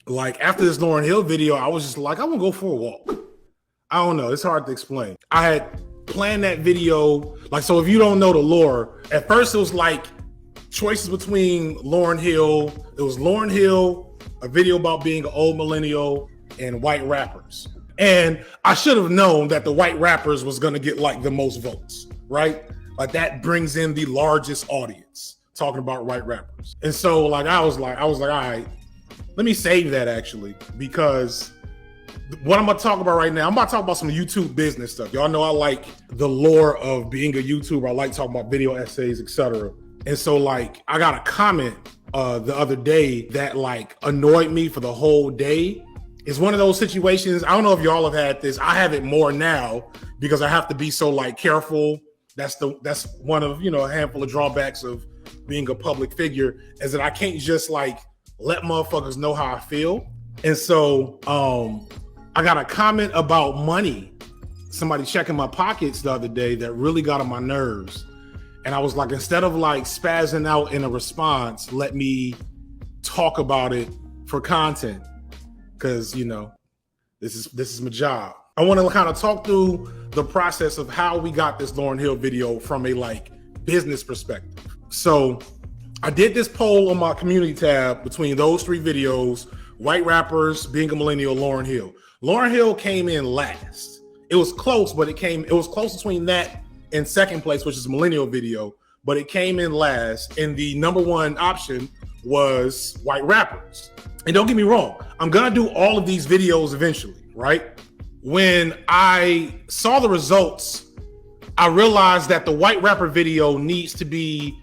Like after this Lauryn Hill video, I was just like, I want to go for a walk. I don't know. It's hard to explain. I had planned that video. Like, so if you don't know the lore, at first it was like choices between Lauryn Hill. It was Lauryn Hill, a video about being an old millennial, and white rappers. And I should have known that the white rappers was going to get like the most votes, right? Like that brings in the largest audience talking about white rappers. And so like, I was like, all right, let me save that actually, because what I'm about to talk about right now, I'm about to talk about some YouTube business stuff. Y'all know I like the lore of being a YouTuber. I like talking about video essays, etc. And so like, I got a comment the other day that like annoyed me for the whole day. It's one of those situations. I don't know if y'all have had this. I have it more now because I have to be so like careful. That's one of, you know, a handful of drawbacks of being a public figure, is that I can't just like let motherfuckers know how I feel. And so I got a comment about money. Somebody checking my pockets the other day that really got on my nerves. And I was like, instead of like spazzing out in a response, let me talk about it for content. Cause you know, this is my job. I want to kind of talk through the process of how we got this Lauryn Hill video from a like business perspective. So I did this poll on my community tab between those three videos: white rappers, being a millennial, Lauryn Hill. Lauryn Hill came in last. It was close, but it was close between that and second place, which is a millennial video, but it came in last. And the number one option was white rappers. And don't get me wrong, I'm gonna do all of these videos eventually, right? When I saw the results, I realized that the white rapper video needs to be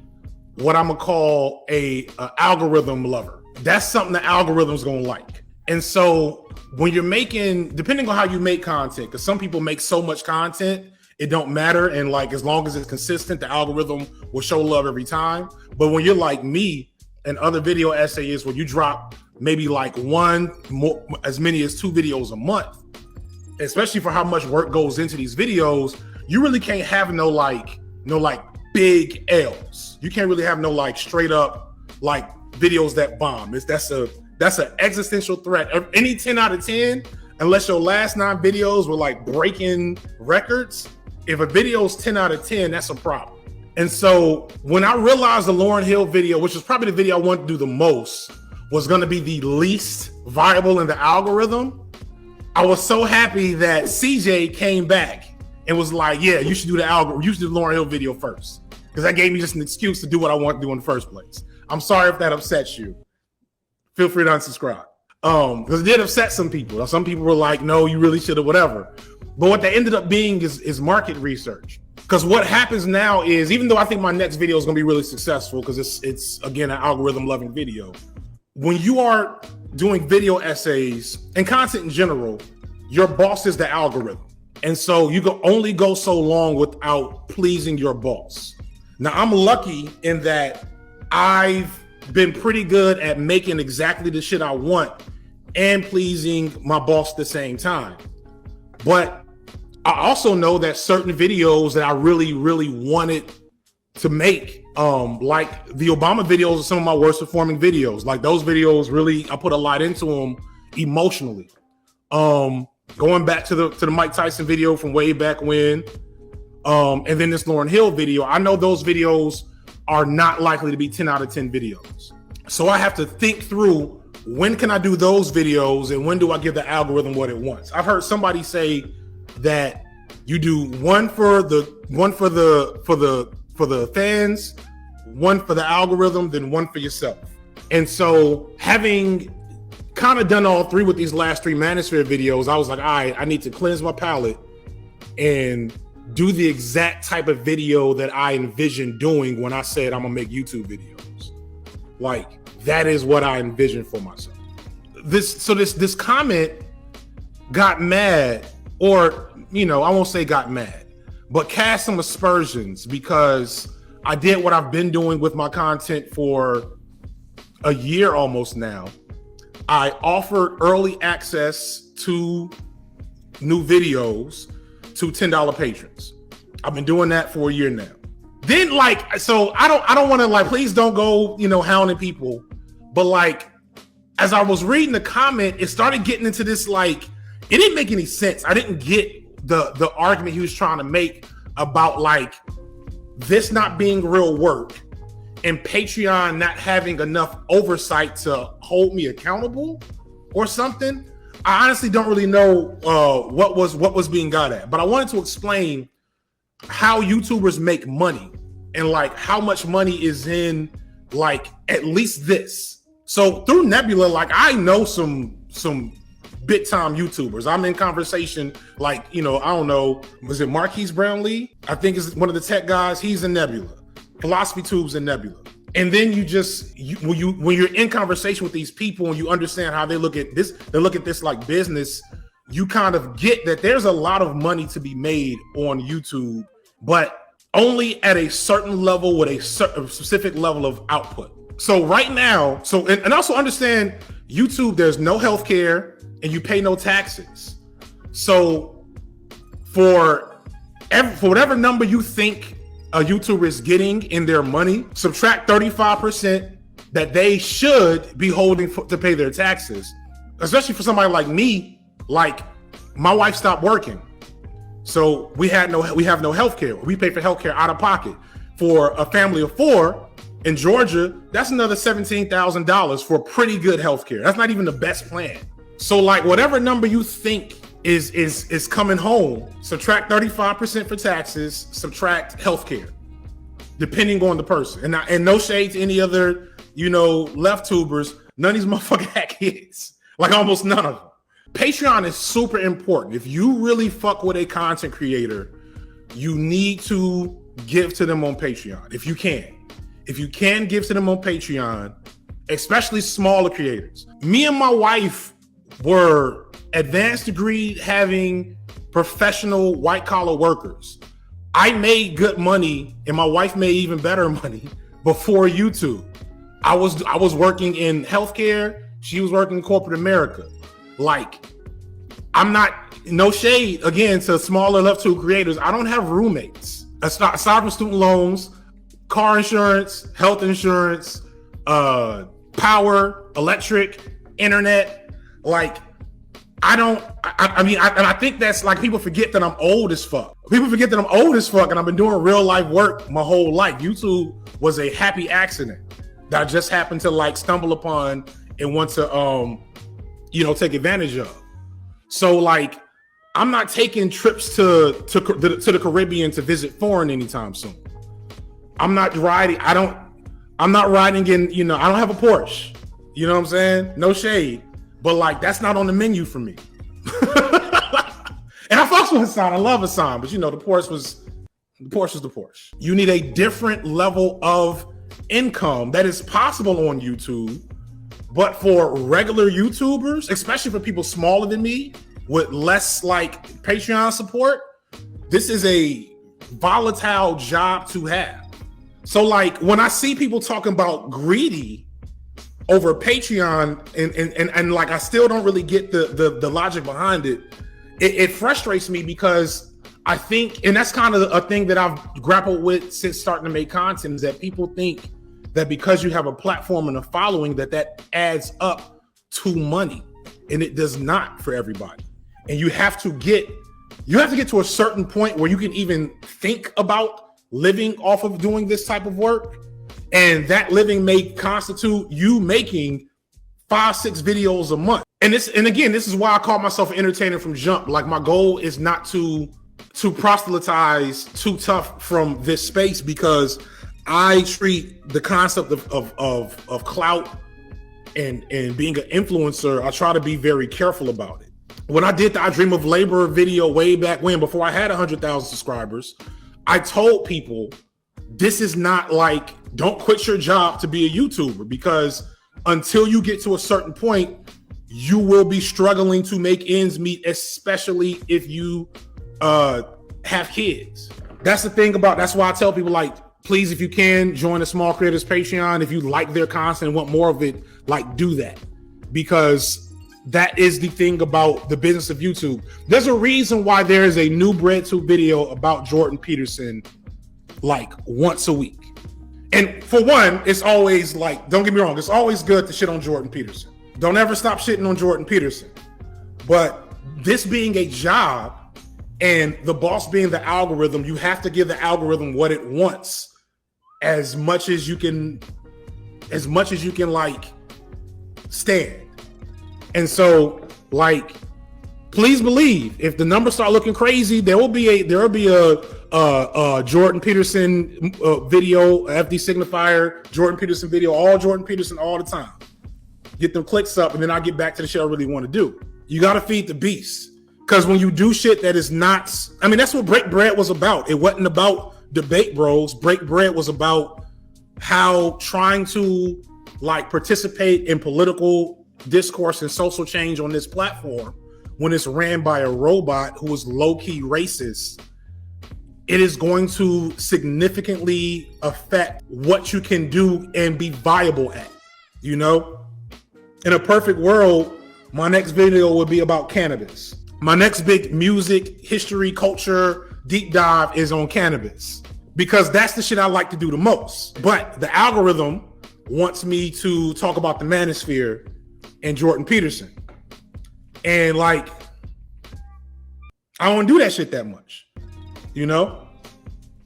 what I'm gonna call a algorithm lover. That's something the algorithm's gonna like. And so when you're making, depending on how you make content, because some people make so much content, it don't matter. And like, as long as it's consistent, the algorithm will show love every time. But when you're like me and other video essayists, where you drop maybe like as many as 2 videos a month, especially for how much work goes into these videos, you really can't have no big L's. You can't really have no like straight up like videos that bomb. That's an existential threat. Any 10 out of 10, unless your last 9 videos were like breaking records, if a video is 10 out of 10, that's a problem. And so when I realized the Lauryn Hill video, which is probably the video I wanted to do the most, was going to be the least viable in the algorithm, I was so happy that CJ came back and was like, yeah, you should do the algorithm. You should do the Lauryn Hill video first. Because that gave me just an excuse to do what I want to do in the first place. I'm sorry if that upsets you. Feel free to unsubscribe. Because it did upset some people. Some people were like, no, you really should have, whatever. But what that ended up being is market research. Because what happens now is, even though I think my next video is going to be really successful, because it's again, an algorithm loving video. When you are doing video essays and content in general, your boss is the algorithm. And so you can only go so long without pleasing your boss. Now, I'm lucky in that I've been pretty good at making exactly the shit I want and pleasing my boss at the same time. But I also know that certain videos that I really, really wanted to make, like the Obama videos are some of my worst performing videos. Like those videos really, I put a lot into them emotionally. Going back to the Mike Tyson video from way back when, and then this Lauryn Hill video, I know those videos are not likely to be 10 out of 10 videos. So I have to think through, when can I do those videos and when do I give the algorithm what it wants? I've heard somebody say that you do one for the fans, one for the algorithm, then one for yourself. And so having kind of done all 3 with these last 3 Manosphere videos, I was like, all right, I need to cleanse my palate and do the exact type of video that I envisioned doing when I said I'm gonna make YouTube videos. Like, that is what I envisioned for myself. This comment got mad, or, you know, I won't say got mad, but cast some aspersions, because I did what I've been doing with my content for a year almost now. I offered early access to new videos to $10 patrons. I've been doing that for a year now. Then like, so I don't want to like, please don't go, you know, hounding people, but like as I was reading the comment, it started getting into this, like, it didn't make any sense. I didn't get the argument he was trying to make about like this not being real work and Patreon not having enough oversight to hold me accountable or something. I honestly don't really know what was being got at, but I wanted to explain how YouTubers make money and like how much money is in like at least this. So through Nebula, like I know some big time YouTubers. I'm in conversation, like, you know, I don't know, was it Marquise Brownlee? I think is one of the tech guys. He's in Nebula. Philosophy Tube's in Nebula. And then when you're in conversation with these people and you understand how they look at this like business, you kind of get that there's a lot of money to be made on YouTube, but only at a certain level with a specific level of output. So right now, and also understand YouTube, there's no healthcare and you pay no taxes. So for whatever number you think a YouTuber is getting in their money, subtract 35% that they should be holding to pay their taxes. Especially for somebody like me, like my wife stopped working. So we have no healthcare. We pay for healthcare out of pocket. For a family of 4 in Georgia, that's another $17,000 for pretty good healthcare. That's not even the best plan. So like whatever number you think is coming home, subtract 35% for taxes, subtract healthcare, depending on the person. And no shade to any other, you know, left tubers. None of these motherfucking have kids. Like almost none of them. Patreon is super important. If you really fuck with a content creator, you need to give to them on Patreon. If you can give to them on Patreon, especially smaller creators. Me and my wife were advanced degree having professional white collar workers. I made good money and my wife made even better money before YouTube. I was working in healthcare. She was working in corporate America. Like, I'm not, no shade again to smaller left tube creators. I don't have roommates. Aside from student loans, car insurance, health insurance, power, electric, internet. Like, I think that's like, people forget that I'm old as fuck. People forget that I'm old as fuck and I've been doing real life work my whole life. YouTube was a happy accident that I just happened to like stumble upon and want to, take advantage of. So like, I'm not taking trips to the Caribbean to visit foreign anytime soon. I'm not riding in, I don't have a Porsche. You know what I'm saying? No shade. But like, that's not on the menu for me. And I fucks with Hassan. I love Hassan, but you know, the Porsche is the Porsche. You need a different level of income that is possible on YouTube, but for regular YouTubers, especially for people smaller than me with less like Patreon support, this is a volatile job to have. So like, when I see people talking about greedy over Patreon and like, I still don't really get the logic behind it. It frustrates me because I think, and that's kind of a thing that I've grappled with since starting to make content, is that people think that because you have a platform and a following that adds up to money, and it does not for everybody. And you have to get to a certain point where you can even think about living off of doing this type of work. And that living may constitute you making 5-6 videos a month. And again, this is why I call myself an entertainer from jump. Like, my goal is not to proselytize too tough from this space, because I treat the concept of clout and being an influencer, I try to be very careful about it. When I did the I Dream of Labor video way back when, before I had 100,000 subscribers, I told people, this is not like, don't quit your job to be a YouTuber, because until you get to a certain point, you will be struggling to make ends meet, especially if you have kids. That's the thing that's why I tell people, like, please, if you can, join the Small Creators Patreon. If you like their content and want more of it, like, do that, because that is the thing about the business of YouTube. There's a reason why there is a new BreadTube video about Jordan Peterson like once a week. And for one, it's always like, don't get me wrong, it's always good to shit on Jordan Peterson. Don't ever stop shitting on Jordan Peterson. But this being a job and the boss being the algorithm, you have to give the algorithm what it wants as much as you can like stand. And so like, please believe if the numbers start looking crazy, there will be a Jordan Peterson video, FD signifier, Jordan Peterson video, all Jordan Peterson all the time. Get them clicks up, and then I'll get back to the shit I really want to do. You got to feed the beast. Because when you do shit that is not, I mean, that's what Break Bread was about. It wasn't about debate bros. Break Bread was about how trying to like participate in political discourse and social change on this platform, when it's ran by a robot who is low-key racist, it is going to significantly affect what you can do and be viable at, you know? In a perfect world, my next video would be about cannabis. My next big music, history, culture, deep dive is on cannabis because that's the shit I like to do the most. But the algorithm wants me to talk about the manosphere and Jordan Peterson. And like, I don't do that shit that much, you know?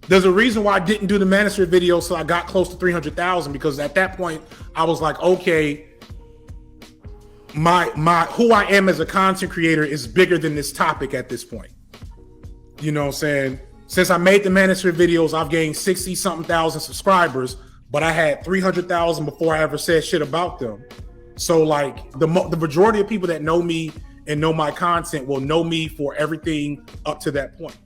There's a reason why I didn't do the manosphere video so I got close to 300,000, because at that point I was like, okay, my who I am as a content creator is bigger than this topic at this point. You know what I'm saying? Since I made the manosphere videos, I've gained 60 something thousand subscribers, but I had 300,000 before I ever said shit about them. So like the majority of people that know me and know my content will know me for everything up to that point.